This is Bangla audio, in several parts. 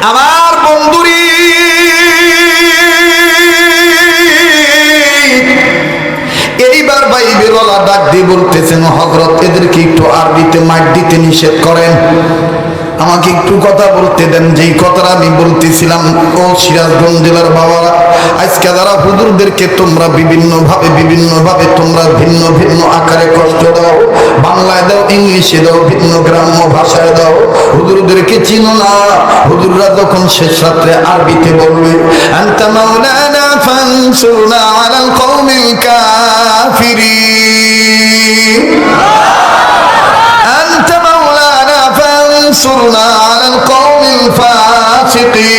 আমার বন্ধুরি এইবার বাইবেলওয়ালা ডাক দিয়ে বলতেছেন, হযরত এদেরকে একটু আরবিতে মাইক দিতে নিষেধ করেন, আমাকে একটু কথা বলতে দেন। যেই কথাটা আমি বলতেছিলাম, ও সিরাজগঞ্জ জেলার বাবারা, আজকে যারা হুজুরদেরকে তোমরা বিভিন্ন ভাবে তোমরা ভিন্ন ভিন্ন আকারে কষ্ট দাও, বাংলায় দাও, ইংলিশে দাও, ভিন্ন গ্রাম্য ভাষায় দাও, হুজুরদেরকে চিনো না। হুজুররা যখন শেষ রাত্রে আরবিতে বলবে, আনতা মাওলানা ফানসুরনা আলাল কওমিল কাফিরিন, আনতা মাওলানা ফানসুরনা আলাল কওমিল ফাসিকিন,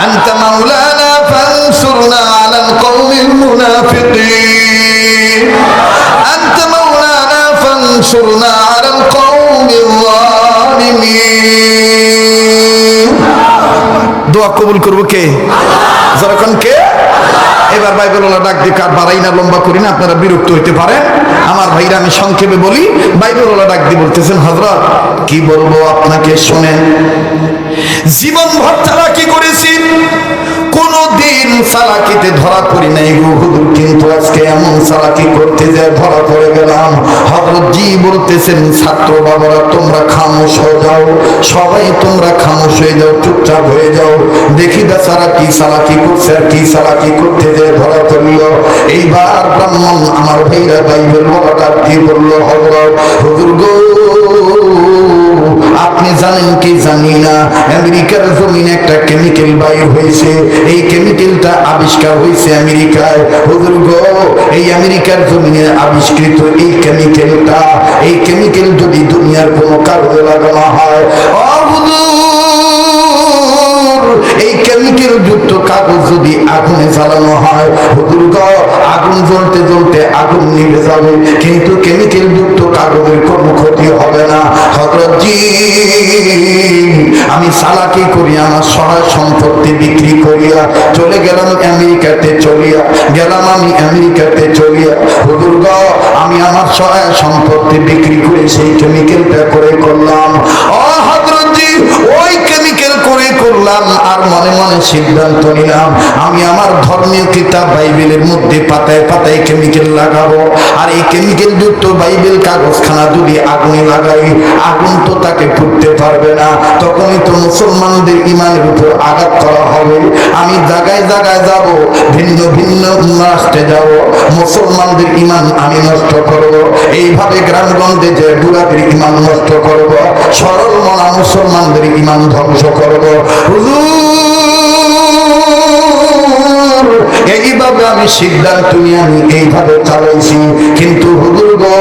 আনতা মাওলানা ফানসুরনা আলাল কওমিল মুনাফিকিন, আনতা মাওলানা ফানসুরনা আলাল কওমিল যালিমিন। দোয়া কবুল করবো কে? যখন কে? এবার বাইবেলওয়ালা ডাক দিয়ে, কার বাড়াই না লম্বা করি না, আপনারা বিরক্ত হইতে পারেন আমার ভাইরা, আমি সংক্ষেপে বলি। বাইবেলওয়ালা ডাক দিয়ে বলতেছেন, হযরত কি বলবো আপনাকে, শোনেন। জীবন ভর চালাকি করেছি, কোনদিন চালাকিতে ধরা পড়ি নাই গো হুজুর, কিন্তু আজকে এমন চালাকি করতে যায় ধরা পড়ে গেলাম। হযরত জি বলতেছেন, ছাত্র বাবারা তোমরা খামোশ হয়ে যাও, সবাই তোমরা খামোশ হয়ে যাও, চুপচাপ হয়ে যাও, দেখি বেচারা কি চালাকি করছে আর কি চালাকি করতে যায় ধরা পড়ল। এইবার ব্রাহ্মণ আমার ভাইরা বাইবেল বলাটা কি বললো, হযরত হুজুর গো, আপনি জানেন কি জানি না, আমেরিকার জমিনে একটা কেমিক্যাল বাইর হয়েছে, এই কেমিক্যালটা আবিষ্কার হয়েছে আমেরিকায়। হুজুর গো, এই আমেরিকার জমিনে আবিষ্কৃত এই কেমিক্যাল যদি দুনিয়ার কোনো কাজে লাগানো হয়, ও হুজুর, এই কেমিক্যাল যুক্ত কাগজ যদি আগুনে জ্বালানো হয়, হুজুর গো, আগুন জ্বলতে জ্বলতে আগুন নিভে যাবে, কিন্তু কেমিক্যাল যুক্ত কাগজের কোনো ক্ষতি হবে না। হযরত জি, আমি চালাকি করি, আমার সহায় সম্পত্তি বিক্রি করিয়া চলে গেলাম আমেরিকাতে, আমি আমেরিকাতে চলিয়া, হুজুর গো, আমি আমার সহায় সম্পত্তি বিক্রি করে সেই কেমিক্যালটা করে করলাম। ও হযরত জি, ওই কেমিক্যাল করে করলাম, আর মনে মনে সিদ্ধান্ত নিলাম আমি আমার ধর্মীয় কিতাব বাইবেলের মধ্যে পাতায় পাতায় কেমিক্যাল লাগাবো, আর এই কেমিক্যাল যুক্ত বাইবেল কাগজখানা যদি আগুনে লাগাই, আগুন তো তাকে ফুটতে পারবে না, তখনই তো মুসলমানদের ইমানের উপর আঘাত করা হবে। আমি জায়গায় জায়গায় যাব, ভিন্ন ভিন্ন রাষ্ট্রে যাব, মুসলমানদের ইমান আমি নষ্ট করব, এইভাবে গ্রামগঞ্জে যে বুড়াদের ইমান নষ্ট করব, সরল মনা মুসলমানদের ইমান ধ্বংস করব। এইভাবে আমি সিদ্ধান্ত নিয়ে আমি এইভাবে চালাইছি। কিন্তু হুজুর গো,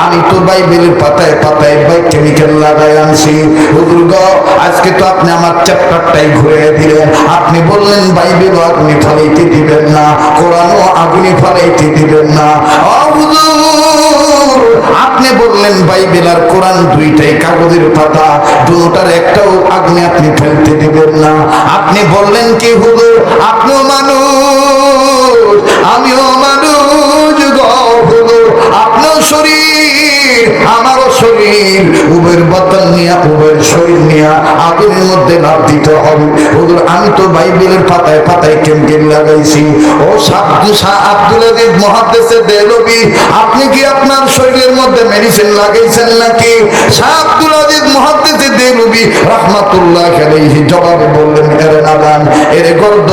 আমি তো বাইবেলের পাতায় পাতায় কেমিক্যাল লাগাই আনছি। হুজুর গো, আজকে তো আপনি আমার চ্যাপ্টারটাই ঘুরে দিলেন, আপনি বললেন বাইবেলও আগুনে ফালাইতে দিবেন না, কোরআনও আগুনে ফালাইতে দিবেন না। ও হুজুর, আপনি বললেন বাইবেল আর কোরআন দুইটাই কাগজের পাতা, দুটার একটাও আগুনে আপনি ফেলতে দিবেন না। আপনি বললেন কি হুজুর, আপনিও মানুষ আমিও মানুষ গো হুজুর, আপনার শরীর আমারও শরীর, উভয়ের বাতান নিয়ে উভয়ের শরীর নিয়ে আগুনের মধ্যে লাফ দিতে হবে। হুজুর, আমি তো বাইবেলের পাতায় পাতায় কেমিক্যাল লাগাইছি। ও শাহ আব্দুল আজিজ মুহাদ্দিসে দেহলভী, আপনি কি আপনার শরীরের মধ্যে মেডিসিন লাগাইছেন নাকি? শাহ আব্দুল আজিজ মুহাদ্দিসে দেহলভী রাহমাতুল্লাহ আলাইহি জবাবে বললেন, এরে নাদান, এরে গর্দ,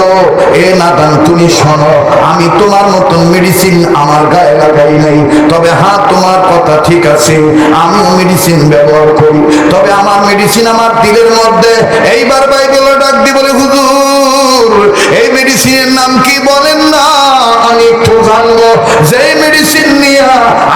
এ নাদান, তুমি শোনো, আমি তোমার মতন মেডিসিন আমার গায়ে লাগাই নাই, তবে হ্যাঁ তোমার কথা ঠিক আছে, আমিও মেডিসিন ব্যবহার করি, তবে আমার মেডিসিন আমার দিলের মধ্যে। এইবার বাইবেল ডাক দিয়ে বলে, হুজুর এই মেডিসিনের নাম কি বলেন না, আমি একটু জানবো। যে মেডিসিন নিয়ে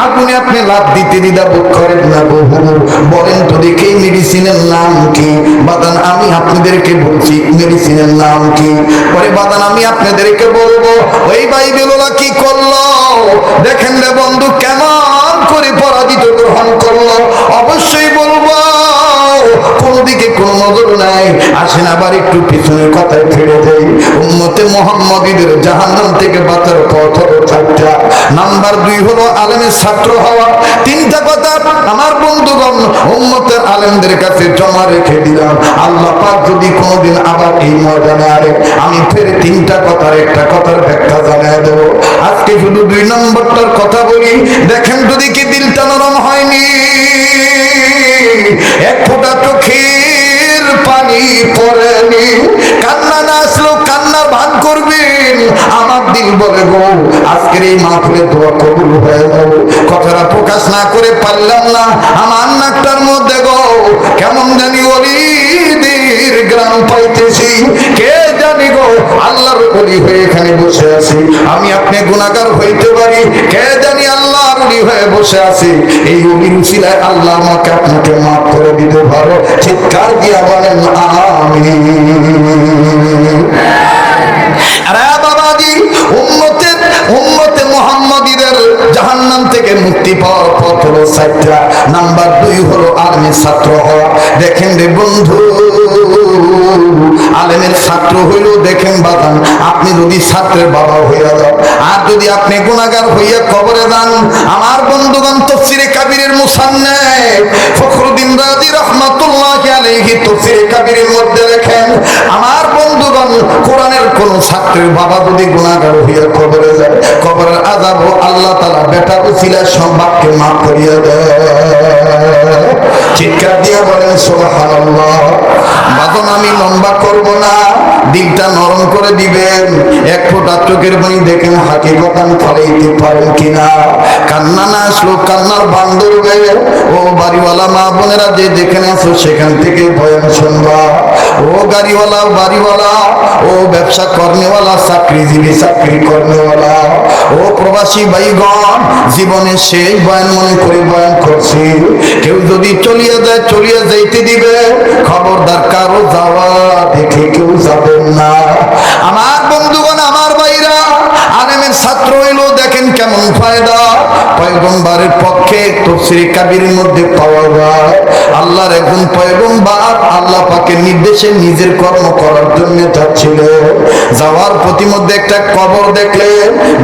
আগুনে আপনি লাভ দিতে দ্বিধা বোধ করেন না গো হুজুর, বলেন তো দেখি এই মেডিসিনের নাম কি? বাদান, আমি আপনাদেরকে বলছি মেডিসিনের নাম কি। পরে বাদান, আমি আপনাদেরকে বলবো। ওই বাইবেলওয়ালা কি করলো দেখেন রে বন্ধু, কেমন করে পরাজিত গ্রহণ করলো। অবশ্যই বলবো, কোন দিকে কোনো নজর নাই। আসেন আবার একটু পিছনের কথায় ফিরে যাই। উম্মতে মুহাম্মাদীদের জাহান্নাম থেকে বাঁচার পথ হলো চারটা। নাম্বার 2 হলো আলেমের ছাত্র হওয়া। তিনটা কথা আমার বন্ধুগণ উম্মতের আলেমদের কাছে জমা রেখে দিলাম। আল্লাহ পাক যদি কোনোদিন আবার এই ময়দানে আরে আমি ফের তিনটা কথার একটা কথার ব্যাখ্যা জানিয়ে দেবো। আজকে শুধু 2 নম্বরটার কথা বলি। দেখেন যদি কি দিলটা নরম হয়নি, এক ফোঁটা চোখের পানি পড়েনি, কান্না না আসলেও কান্নার ভান করবেন। আমার দিল বলে গো আজকের এই মাহফিলে দোয়া কবুল হয়ে যাবে। কথাটা প্রকাশ না করে পারলাম না, আমার নাকটার মধ্যে গো কেমন জানি ওলিদের গ্রাম পাইতেছি। কে জানি গো আল্লাহর ওলি হয়ে এখানে বসে আছি। আমি আপনি গুনাহগার হইতে পারি, কে জানি আল্লাহর ওলি হয়ে বসে আছি। এই ওলির উসিলায় আল্লাহ আমাকে আপনাকে মাফ করে দিতে পারো। চিৎকার দিয়া বলেন আমিন। আরে বাবাজি, উম্মতে মুহাম্মাদীদের জাহান্নাম থেকে মুক্তি পাওয়ার পথ হলো 4টা। নাম্বার 2 হলো আলেমের ছাত্র হওয়া। দেখেন রে বন্ধু, আলেমের ছাত্র হইলো দেখেন বাদান, আপনি যদি ছাত্রের বাবা হইয়া যান আর যদি আপনি গুনাহগার হইয়া কবরে যান, আমার বন্ধুগণ তাফসীরে কাবীরের মুসান্নিফ ফখরুদ্দীন রাজি রাহমাতুল্লাহি আলাইহি তাফসীরে কাবীরের মধ্যে লেখেন, আমার বন্ধুগণ কোরআনের কোন ছাত্রের বাবা যদি গুনাহগার হইয়া কবরে যায়, কবরের আযাব আল্লাহ তাআলা বেটার উসিলায় সব বাপকে মাফ করিয়া দেয়। চিৎকার দিয়ে বলেন সুবহানাল্লাহ। বাদন আমি লম্বা করব না, দিলটা নরম করে দিবেন। এক ফোঁটা চোখের পানি দেখেন হাকিকতান ফলাইতে পারেন কিনা। কান্না না আসলো কান্নার বান ধরবে। ও বাড়িওয়ালা মা বোনেরা যে যেখানে আছো সেখান থেকে বয়ান শুনবা। ও গাড়িওয়ালা বাড়িওয়ালা, ও ব্যবসা করনেওয়ালা, চাকরিজীবী চাকরি করনেওয়ালা, ও প্রবাসী ভাইগণ, জীবনের শেষ বয়ান মনে করে বয়ান করছি। কেউ যদি চলিয়া যায় চলিয়া যাইতে দিবে, খবরদার কারো যাওয়া দেখে কেউ যাবেন না। আমার বন্ধুগণ আমার ভাইরা, আলেমের ছাত্র হইল দেখেন কেমন ফায়দা। পয়গম্বরের পক্ষে তাফসীরে কাবীরের মধ্যে পাওয়া যায়, আল্লাহর একজন পয়গম্বর আল্লাহ পাকের নির্দেশে নিজের কর্ম করার জন্য যাচ্ছিল। যাওয়ার প্রতিমধ্যে একটা কবর দেখলে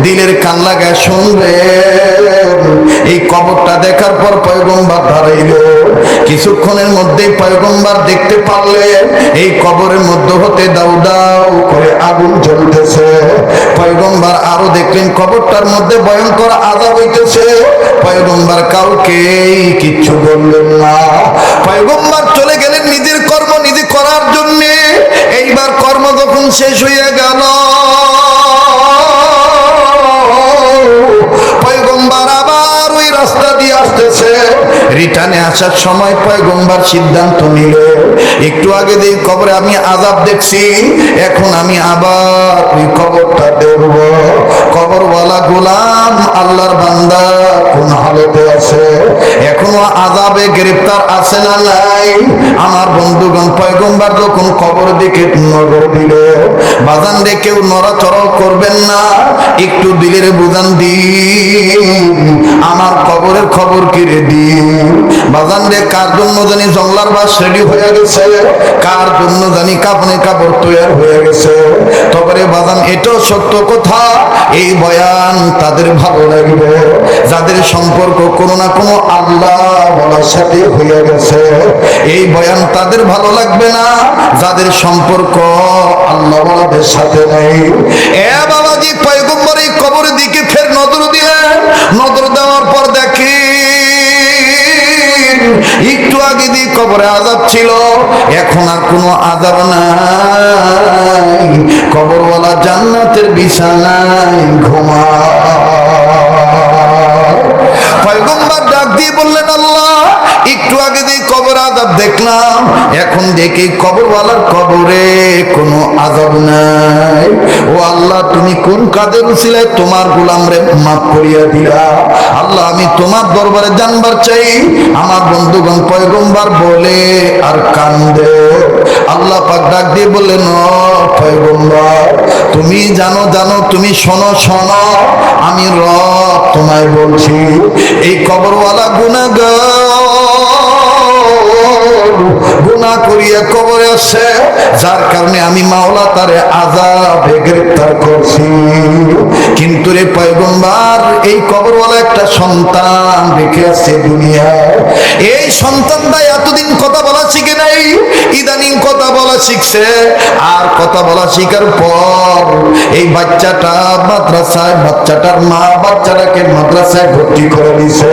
দিলের কান লাগায় শুনবেন। এই কবরটা দেখার পর পয়গম্বর দাঁড়াইল। কিছুক্ষণের মধ্যেই পয়গম্বর দেখতে পারলেন এই কবরের মধ্যে হতে দাউ দাউ করে আগুন জ্বলতেছে। পয়গম্বর আরো দেখলেন কবরটার মধ্যে ভয়ঙ্কর আযাব হইতেছে। পয়গম্বর কাউকে কিচ্ছু বললেন না। পয়গম্বর চলে গেলেন নিজের কর্ম নিজে করার জন্য। এইবার কর্ম যখন শেষ হয়ে গেল, পয়গম্বর আবার ওই রাস্তা দিয়ে আসতেছে। রিটার্নে আসার সময় পয়গম্বর সিদ্ধান্ত নিল, একটু আগে যে কবরে আমি আযাব দেখছি, এখন আমি আবার ওই কবরটা দেখব। কবরওয়ালা গোলাম আল্লাহর বান্দা কোন হালতে আছে, এখনো আযাবে গ্রেফতার আছে না নাই? আমার বন্ধুগণ পয়গম্বর যখন কবর দিকে নজর দিল, বাজান রে কেউ নড়াচড়া করবেন না, একটু দিলের বুঝান দিন, আমার কবরের খবর কিরে দিন। বাজান রে কার জন্য জানি জংলার বাস রেডি হয়ে গেছে, কার জন্য জানি কাফনের কাপড় তৈরি হয়ে গেছে। তবে বাজান এটাও সত্য কথা, এই বয়ান তাদের ভালো লাগবে যাদের সম্পর্ক কোনো না কোনো আল্লাহ বলার সাথে হয়ে গেছে। এই বয়ান তাদের ভালো লাগবে না যাদের সম্পর্ক আল্লাহ বলাদের সাথে নেই। এ বাবাজি, পয়গম্বর এই কবরের দিকে ফের নজর দিলেন। নজর দেওয়ার পর দেখি একটু আগে দিয়ে কবরে আযাব ছিল, এখন আর কোনো আযাব নাই। কবরওয়ালা জান্নাতের বিছানায় ঘুমায়। পয়গম্বর ডাক দিয়ে বললেন, আল্লাহ একটু আগে দিয়ে কবর আযাব দেখলাম, এখন দেখি কবরওয়ালার কবরে কোনো আযাব নাই। ও আল্লাহ, তুমি কোন কাদের উসিলায় তোমার গোলামরে মাফ করিয়া দিলা? আল্লাহ আমি তোমার দরবারে জানবার চাই। আমার বন্ধুগণ পয়গম্বর বলে আর কান্দে। আল্লাহ পাক ডাক দিয়ে বললেন, ও পয়গম্বর তুমি জানো তুমি শোনো, আমি রব তোমায় বলছি, এই কবরওয়ালা গুনাহগার গুনাহ করিয়া কবরে আসে, যার কারণে আমি মাওলা তারে আযাবে গ্রেফতার করছি। কিন্তু রে পয়গম্বর, এই কবরওয়ালা একটা সন্তান রেখে আসছে দুনিয়ায়। এই সন্তানটা এতদিন কথা বলা শিখে নাই, ইদানিং কথা বলা শিখছে। আর কথা বলা শিখার পর এই বাচ্চাটা মাদ্রাসায়, বাচ্চাটার মা বাচ্চাটাকে মাদ্রাসায় ভর্তি করে দিছে।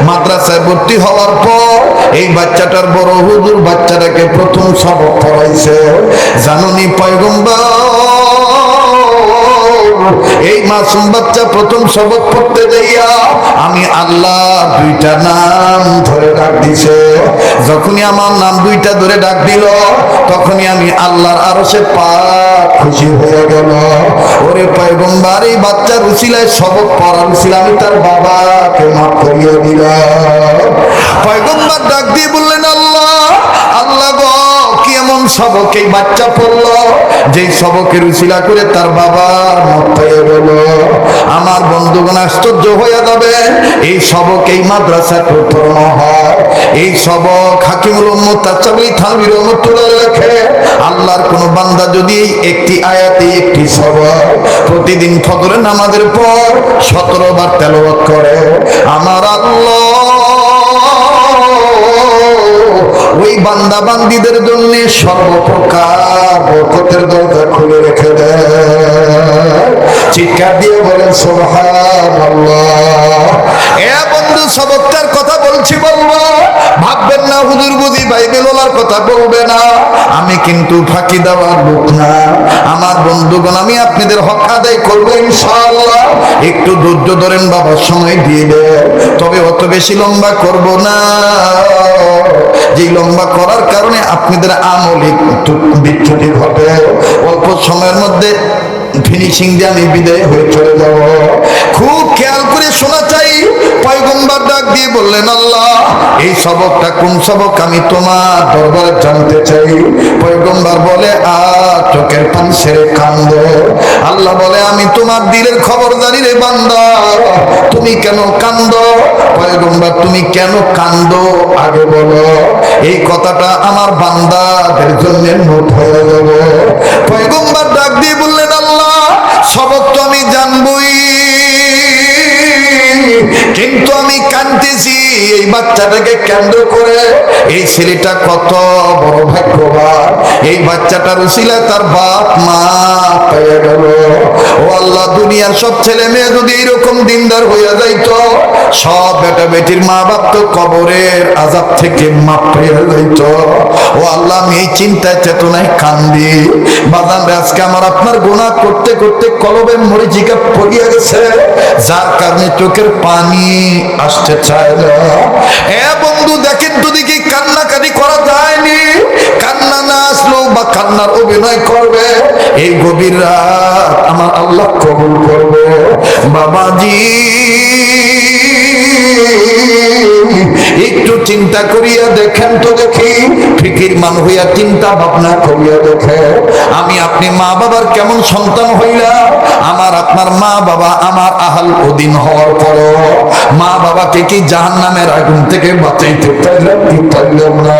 মাদ্রাসায় ভর্তি হওয়ার পর এই বাচ্চাটার বড় হুজুর বাচ্চাটাকে প্রথম সবক পড়াইছে। জানুনি পয়গম্বর, এই মাসুম বাচ্চা প্রথম সবক পড়তে যাইয়া আমি আল্লাহ দুইটা নাম ধরে ডাক দিছে। যখনই আমার নাম দুইটা ধরে ডাক দিল, তখনই আমি আল্লাহর আরশে পাক খুশি হয়ে গেল। ওরে পয়গম্বর, এই বাচ্চার উসিলায় সবক পড়ার উসিলা আমি তার বাবাকে মাফ করিয়ে দিলাম। পয়গম্বর ডাক দিয়ে বললেন, আল্লাহ আল্লাহ গো, কি এমন সবক এই বাচ্চা পড়লো যেই সবকের উসিলা করে তার বাবার মাফ পেয়ে গেল। আমার বন্ধুগণ আশ্চর্য হয়ে যাবে, এই সবক এই মাদ্রাসায় পড়ানো হয়। এই সবক হাকিমুল উম্মত তাচাবি থানভী রহমাতুল্লাহ লেখে, আল্লাহর কোন বান্দা যদি একটি আয়াতে একটি সবক প্রতিদিন ফজরের নামাজের পর 17 বার তেলাওয়াত করে, আমার আল্লাহ ওই বান্দা বান্দীদের জন্য সর্বপ্রকার বরকতের দরজা খুলে রেখে দেয়। চিৎকার দিয়ে বলেন সুবহানাল্লাহ। এ বন্ধু, সবকটার কথা বলছি বলবো, ভাববেন না হুজুর বুঝি বাইবেলের কথা বলবে না। আমি কিন্তু ফাঁকি দেওয়ার লোক না। আমার বন্ধুগণ, আমি আপনাদের হক আদায় করবো ইনশাআল্লাহ। একটু ধৈর্য ধরেন বাবা, সময় দিয়ে দেন। তবে অত বেশি লম্বা করব না, যে লম্বা করার কারণে আপনাদের আমলে একটু বিচ্যুতি ঘটে। অল্প সময়ের মধ্যে ফিনিশিং দিয়ে আমি বিদায় হয়ে চলে যাব। খুব খেয়াল করে শোনা চাই। পয়গম্বর ডাক দিয়ে বললেন, আল্লাহ এই সবকটা কোন সবক আমি তোমার দরবারে জানতে চাই। পয়গম্বর বলে, চোখের পানি ছেড়ে কান্দো। আল্লাহ বলে, আমি তোমার দিলের খবর জানি রে বান্দা, তুমি কেন কান্দো? পয়গম্বর, তুমি কেন কান্দো আগে বলো, এই কথাটা আমার বান্দাদের জন্য নোট হয়ে যাবে। পয়গম্বর ডাক দিয়ে বললেন, আল্লাহ সবক তো আমি জানবই, কিন্তু আমি কাঁদতেছি এই বাচ্চাটাকে কেন্দ্র করে। এই ছেলেটা কত বড় ভাগ্যবান, এই বাচ্চাটার উসিলায় তার বাপ মা পেয়ে গেল। ও আল্লাহ, দুনিয়ার সব ছেলে মেয়ে যদি এরকম দিনদার হইয়া যাইতো, সব বেটা বেটির মা বাপ তো কবরের আযাব থেকে মাপ পেয়ে যাইত। ও আল্লাহ, আমি এই চিন্তায় চেতনায় কান্দি। বাজান, আজকে আমার আপনার গুনাহ করতে করতে কলবের মরিচিকা পড়িয়া গেছে, যার কারণে চোখের পানি আসতে চায় না। এ বন্ধু, দেখেন তো দেখি কান্নাকাটি করা যায়নি। কান্না না আসলেও বা কান্নার অভিনয় করবে, এই গভীর রাত আমার আল্লাহ কবুল করবে। বাবাজি, একটু চিন্তা করিয়া দেখেন তো দেখি, ফিকির মান হইয়া চিন্তা ভাবনা করিয়া দেখে, আমি আপনি মা বাবার কেমন সন্তান হইলা। আমার আপনার মা বাবা আমার আহাল অধীন হওয়ার পরও মা বাবাকে কি জাহান্নামের আগুন থেকে বাঁচাইতে পারলাম না?